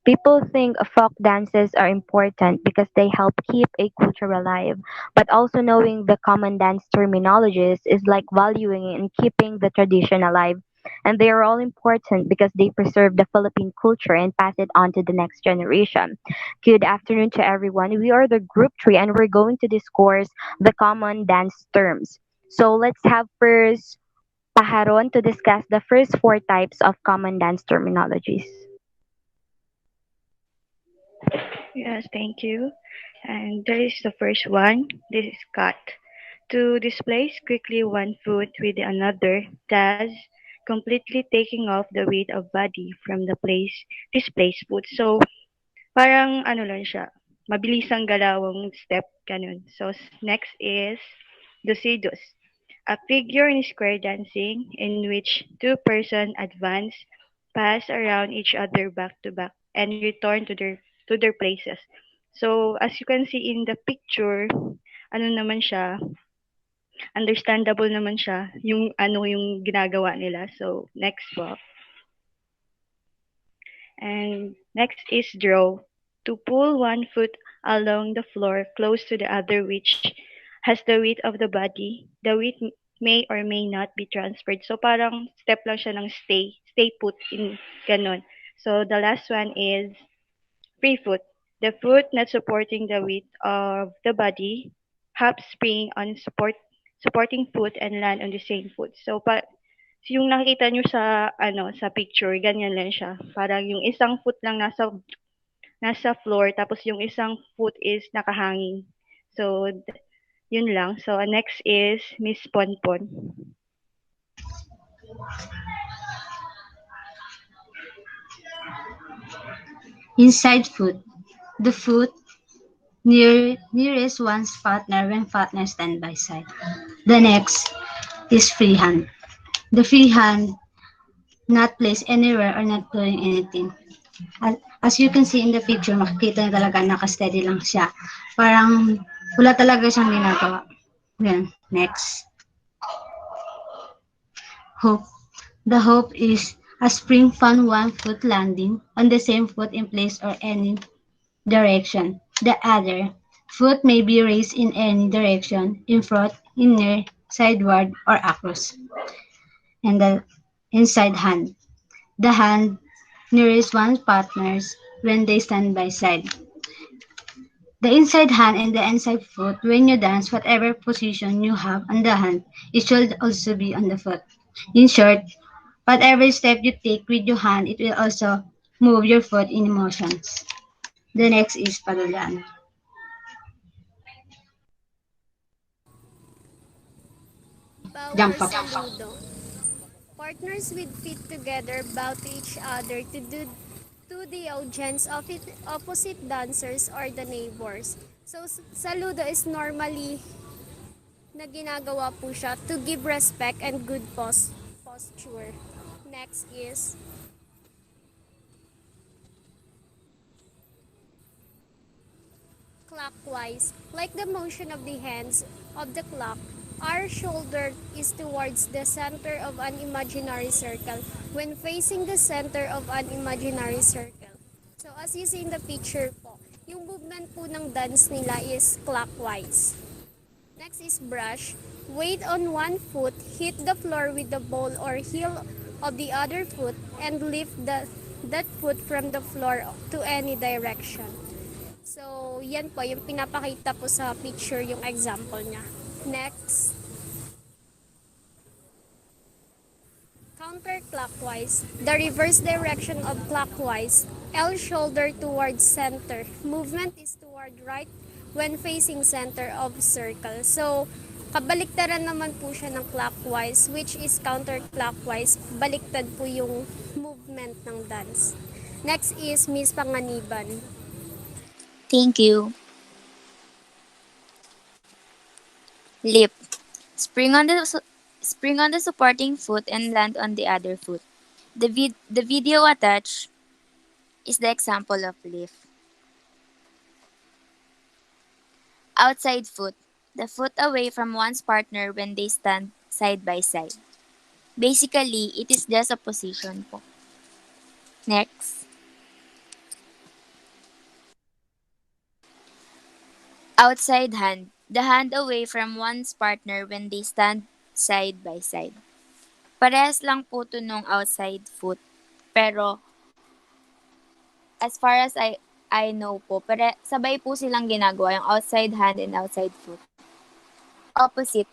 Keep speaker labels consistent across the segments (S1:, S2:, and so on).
S1: People think folk dances are important because they help keep a culture alive, but also knowing the common dance terminologies is like valuing and keeping the tradition alive. And they are all important because they preserve the Philippine culture and pass it on to the next generation. Good afternoon to everyone. We are the group three and we're going to discourse the common dance terms. So let's have first Paharon to discuss the first four types of common dance terminologies.
S2: Yes, thank you. And there is the first one. This is cut. To displace quickly one foot with another, thus completely taking off the weight of body from the place displaced foot. So, parang ano lang siya, mabilisang galawang step, ganun. So, next is Dusidus. A figure in square dancing in which two persons advance, pass around each other back to back, and return to their places. So, as you can see in the picture, ano naman siya, understandable naman siya yung ano yung ginagawa nila. So, next po. And next is draw. To pull one foot along the floor close to the other which has the weight of the body. The weight may or may not be transferred. So parang step lang siya ng stay put in ganon. So the last one is free foot. The foot not supporting the weight of the body, hop spring on supporting foot and land on the same foot. Yung nakikita nyo sa ano sa picture, ganyan lang siya. Parang yung isang foot lang nasa floor tapos yung isang foot is nakahanging. So yun lang. So next is Miss Ponpon.
S3: Inside foot. The foot nearest one's partner when partner stand by side. The next is free hand. The free hand not placed anywhere or not doing anything. As you can see in the picture, makikita niyo talaga naka-steady lang siya. Parang wala talaga siyang ginagawa. Then, next. Hope. The hope is a spring fan one foot landing on the same foot in place or any direction. The other foot may be raised in any direction, in front, inner, sideward, or across. And the inside hand. The hand nearest one's partners when they stand by side. The inside hand and the inside foot, when you dance, whatever position you have on the hand, it should also be on the foot. In short, whatever step you take with your hand, it will also move your foot in motions. The next is padulan.
S4: Power
S3: Jump up.
S4: saludo. Partners with feet together bow to each other to the audience of opposite dancers or the neighbors. So, saludo is normally na ginagawa po siya to give respect and good posture. Next is clockwise. Like the motion of the hands of the clock, our shoulder is towards the center of an imaginary circle when facing the center of an imaginary circle. So as you see in the picture po, yung movement po ng dance nila is clockwise. Next is brush. Weight on one foot, hit the floor with the ball or heel of the other foot, and lift that foot from the floor to any direction. So, yan po, yung pinapakita po sa picture yung example niya. Next, counterclockwise. The reverse direction of clockwise. L shoulder towards center. Movement is toward right when facing center of circle. So, kabaliktaran naman po siya ng clockwise, which is counterclockwise. Baliktad po yung movement ng dance. Next is Miss Panganiban.
S5: Thank you. Lip. Spring on the spring on the supporting foot and land on the other foot. The video attached is the example of lift. Outside foot. The foot away from one's partner when they stand side by side. Basically, it is just a position po. Next. Outside hand. The hand away from one's partner when they stand side by side. Parehas lang po to nung outside foot. Pero as far as I know po, sabay po silang ginagawa yung outside hand and outside foot. Opposite.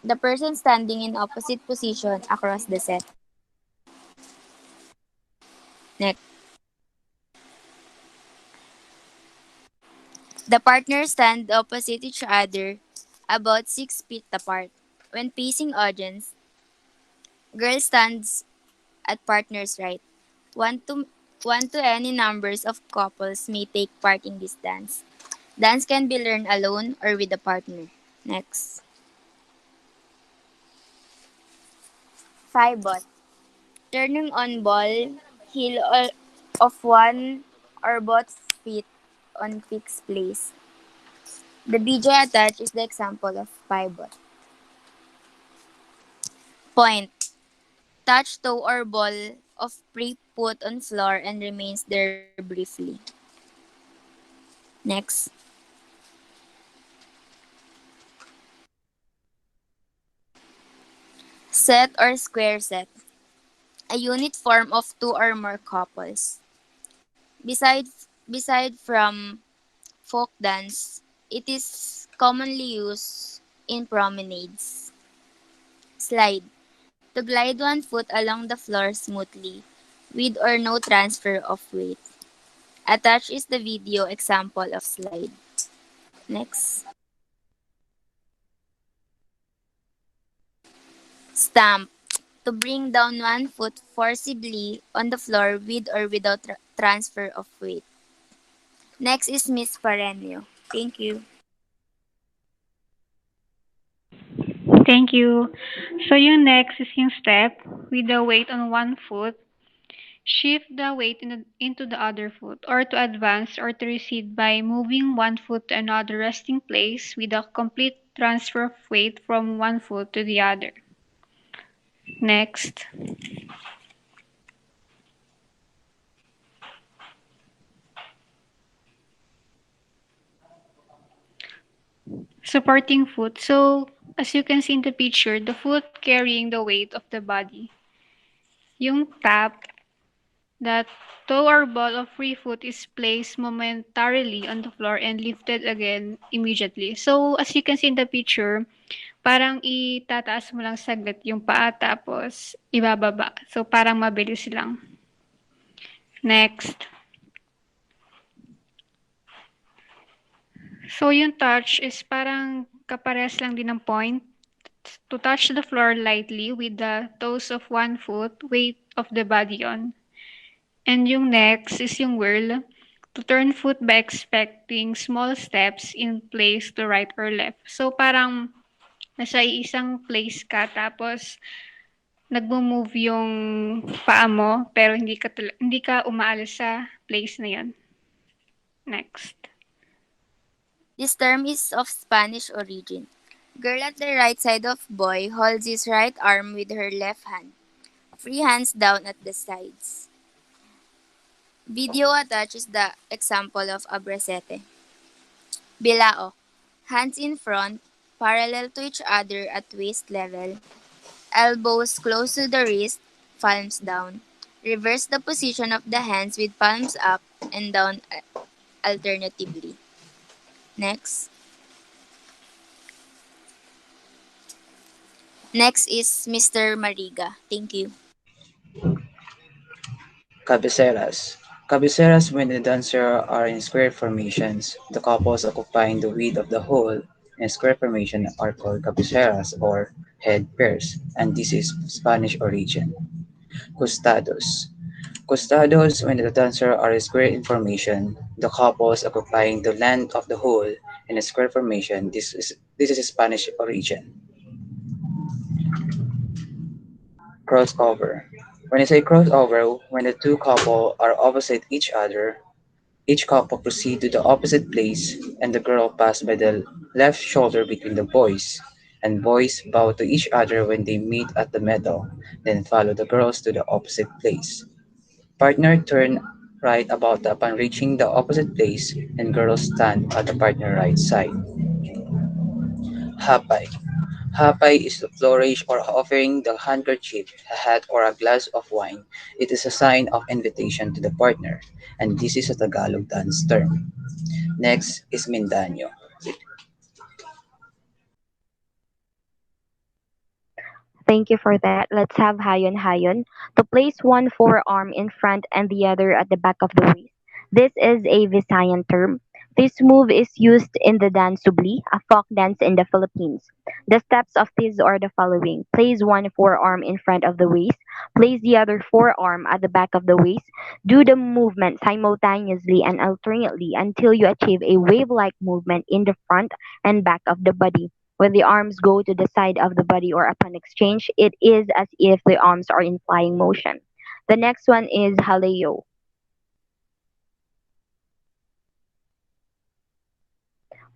S5: The person standing in opposite position across the set. Next. The partners stand opposite each other about 6 feet apart. When facing audience, girl stands at partner's right. One to one to any numbers of couples may take part in this dance. Dance can be learned alone or with a partner. Next. Five bot. Turning on ball, of one or both feet on fixed place. The BJ attached is the example of pivot. Point. Touch toe or ball of pre put on floor and remains there briefly. Next. Set or square set. A unit form of two or more couples. Beside from folk dance, it is commonly used in promenades. Slide. To glide one foot along the floor smoothly, with or no transfer of weight. Attached is the video example of slide. Next. Stamp. To bring down one foot forcibly on the floor with or without transfer of weight. Next is Miss Parenio. Thank you.
S6: Thank you. So yung next is yung step with the weight on one foot. Shift the weight into the other foot or to advance or to recede by moving one foot to another resting place with a complete transfer of weight from one foot to the other. Next. Supporting foot. So, as you can see in the picture, the foot carrying the weight of the body. Yung tap, that toe or ball of free foot is placed momentarily on the floor and lifted again immediately. So, as you can see in the picture, parang itataas mo lang saglit yung paa tapos ibababa. So, parang mabilis lang. Next. So, yung touch is parang kapares lang din ng point. To touch the floor lightly with the toes of one foot, weight of the body on. And yung next is yung whirl. To turn foot by expecting small steps in place to right or left. So parang nasa isang place ka tapos nagmo-move yung paa mo pero hindi ka umaalis sa place na yon. Next.
S5: This term is of Spanish origin. Girl at the right side of boy holds his right arm with her left hand. Free hands down at the sides. Video attaches the example of a bracete. Bilao. Hands in front, parallel to each other at waist level. Elbows close to the wrist, palms down. Reverse the position of the hands with palms up and down alternatively. Next. Next is Mr. Mariga. Thank you.
S7: Cabeceras. Cabeceras when the dancers are in square formations, the couples occupying the width of the whole in square formation are called cabeceras or head pairs, and this is Spanish origin. Costados. Costados when the dancers are in square in formation, the couples occupying the length of the whole in a square formation, this is Spanish origin. Crossover. When I say crossover, when the two couple are opposite each other, each couple proceed to the opposite place and the girl pass by the left shoulder between the boys, and boys bow to each other when they meet at the middle, then follow the girls to the opposite place. Partner turn Right about upon reaching the opposite place and girls stand at the partner right side. Hapay. Hapay is the flourish or offering the handkerchief, a hat, or a glass of wine. It is a sign of invitation to the partner, and this is a Tagalog dance term. Next is Mindanyo.
S1: Thank you for that. Let's have Hayon Hayon to place one forearm in front and the other at the back of the waist. This is a Visayan term. This move is used in the dance subli, a folk dance in the Philippines. The steps of this are the following. Place one forearm in front of the waist. Place the other forearm at the back of the waist. Do the movement simultaneously and alternately until you achieve a wave-like movement in the front and back of the body. When the arms go to the side of the body or upon exchange, it is as if the arms are in flying motion. The next one is haleo.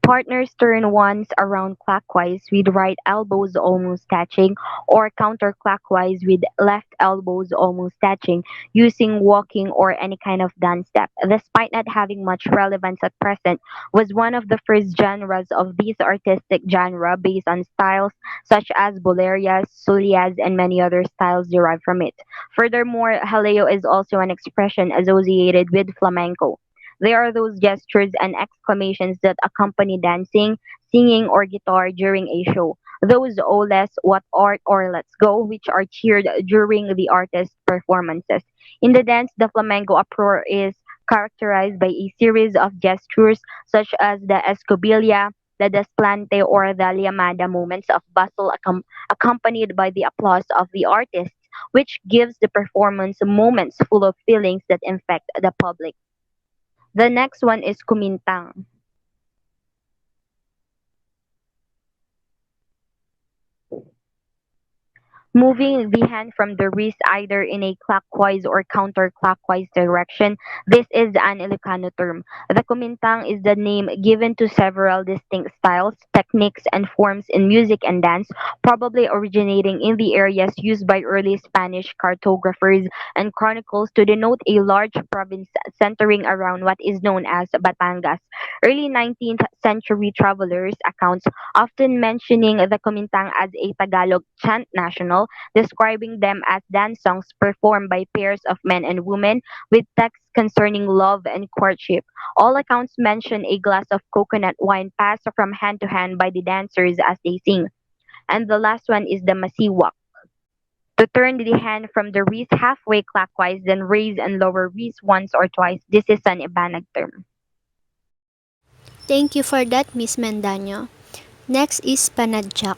S1: Partners turn once around clockwise with right elbows almost touching or counterclockwise with left elbows almost touching using walking or any kind of dance step. Despite not having much relevance at present, was one of the first genres of this artistic genre based on styles such as bolerias, sulias, and many other styles derived from it. Furthermore, haleo is also an expression associated with flamenco. They are those gestures and exclamations that accompany dancing, singing, or guitar during a show. Those oles, what art, or let's go, which are cheered during the artist's performances. In the dance, the flamenco uproar is characterized by a series of gestures such as the escobilla, the desplante, or the llamada moments of bustle accompanied by the applause of the artists, which gives the performance moments full of feelings that infect the public. The next one is kumintang. Moving the hand from the wrist either in a clockwise or counterclockwise direction. This is an Ilocano term. The kumintang is the name given to several distinct styles, techniques, and forms in music and dance, probably originating in the areas used by early Spanish cartographers and chronicles to denote a large province centering around what is known as Batangas. Early 19th century travelers' accounts often mentioning the kumintang as a Tagalog chant national, describing them as dance songs performed by pairs of men and women with texts concerning love and courtship. All accounts mention a glass of coconut wine passed from hand to hand by the dancers as they sing. And the last one is the masiwak. To turn the hand from the wrist halfway clockwise, then raise and lower wrist once or twice. This is an Ibanag term.
S4: Thank you for that, Miss Mendaño. Next is panadjak.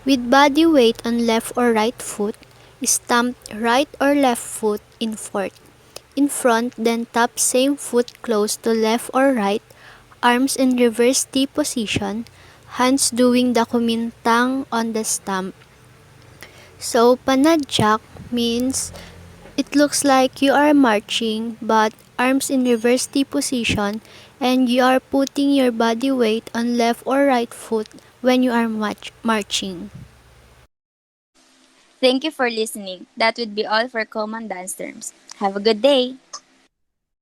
S4: With body weight on left or right foot, stamp right or left foot in front, then tap same foot close to left or right, arms in reverse T position, hands doing the kumintang on the stamp. So panadjak means it looks like you are marching but arms in reverse T position and you are putting your body weight on left or right foot when you are marching.
S5: Thank you for listening. That would be all for common dance terms. Have a good day.